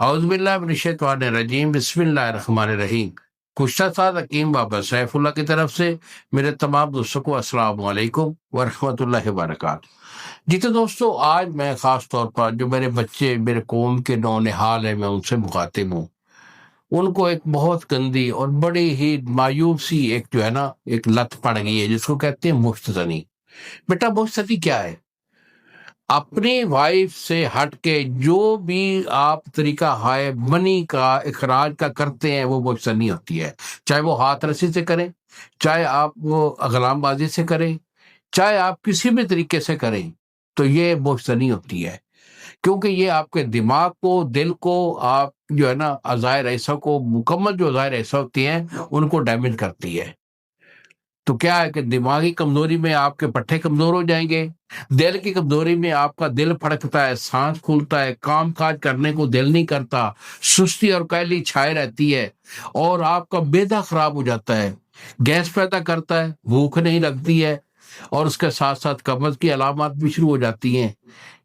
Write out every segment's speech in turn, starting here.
औज़ुबिल्लाहिमिनश्शैतानिर्रजीम बिस्मिल्लाहिर्रहमानिर्रहीम। कुश्ता साद हकीम बाबा सैफुल्लाह की तरफ से मेरे तमाम दोस्तों को अस्सलाम वालेकुम व रहमतुल्लाहि व बरकातहू। जी तो दोस्तों, आज मैं ख़ास तौर पर जो मेरे बच्चे मेरे कौम के नौनिहाल हैं, मैं उनसे मुखातिब हूँ। उनको एक बहुत गंदी और बड़ी ही मायूब सी एक जो है ना एक लत पड़ गई है, जिसको कहते हैं मुफ्तज़नी। बेटा, मुफ्तज़नी क्या है? अपनी वाइफ से हट के जो भी आप तरीका है मनी का इखराज का करते हैं, वो मुफ्तज़नी होती है। चाहे वो हाथ रस्सी से करें, चाहे आप वो गुलामबाजी से करें, चाहे आप किसी भी तरीके से करें, तो ये मुफ्तज़नी होती है। क्योंकि ये आपके दिमाग को, दिल को, आप जो है ना अज़ायर ऐसा को मुकम्मल जो अज़ायर ऐसा होती हैं, उनको डैमेज करती है। तो क्या है कि दिमागी कमजोरी में आपके पट्टे कमजोर हो जाएंगे, दिल की कमजोरी में आपका दिल फड़कता है, सांस फूलता है, काम काज करने को दिल नहीं करता, सुस्ती और कैली छाए रहती है, और आपका बेदा खराब हो जाता है, गैस पैदा करता है, भूख नहीं लगती है, और उसके साथ साथ कब्ज की अलामत भी शुरू हो जाती हैं।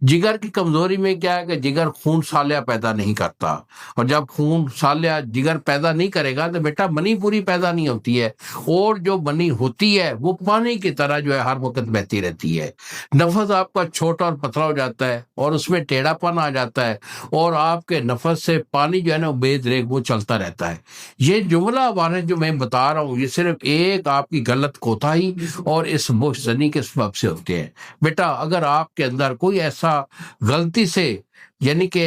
जिगर की कमजोरी में क्या है कि जिगर खून सालिया पैदा नहीं करता, और जब खून सालिया जिगर पैदा नहीं करेगा तो बेटा मनी पूरी पैदा नहीं होती है, और जो मनी होती है वो पानी की तरह जो है हर वक्त बहती रहती है। नफस आपका छोटा और पतला हो जाता है, और उसमें टेढ़ापन आ जाता है, और आपके नफस से पानी जो है ना बेदरेक वो चलता रहता है। ये जुमला वाले जो मैं बता रहा हूँ, ये सिर्फ एक आपकी गलत कोताही और इस मुफ्तज़नी के सबब से होते हैं। बेटा, अगर आपके अंदर कोई ऐसा गलती से यानी कि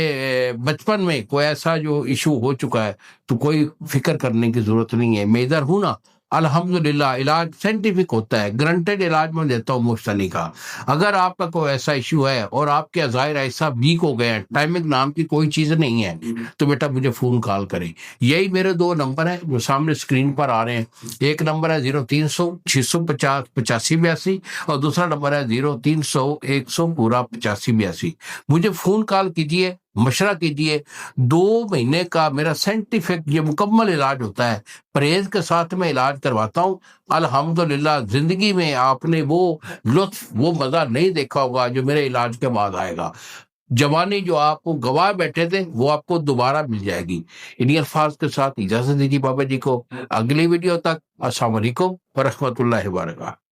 बचपन में कोई ऐसा जो इशू हो चुका है, तो कोई फिक्र करने की जरूरत नहीं है। मैं इधर हूं ना, अल्हम्दुलिल्लाह। इलाज साइंटिफिक होता है, ग्रंटेड इलाज मैं देता हूँ मुफ्तनी का। अगर आपका कोई ऐसा इशू है और आपके अज़ायर ऐसा वीक हो गए हैं, टाइमिंग नाम की कोई चीज़ नहीं है, तो बेटा मुझे फ़ोन कॉल करें। यही मेरे दो नंबर हैं जो सामने स्क्रीन पर आ रहे हैं। एक नंबर है 0300 650 85 82, और दूसरा नंबर है 0300 100 पूरा 85 82। मुझे फ़ोन कॉल कीजिए, मशवरा कीजिए। 2 महीने का मेरा साइंटिफिक ये मुकम्मल इलाज होता है, परहेज के साथ में इलाज करवाता हूँ। अल्हम्दुलिल्लाह, जिंदगी में आपने वो लुत्फ, वो मजा नहीं देखा होगा जो मेरे इलाज के बाद आएगा। जवानी जो आपको गवा बैठे थे, वो आपको दोबारा मिल जाएगी। इन्हीं अल्फाज के साथ इजाजत दीजिए बाबा जी को। अगली वीडियो तक अस्सलाम वालेकुम व रहमतुल्लाहि व बरकातहू।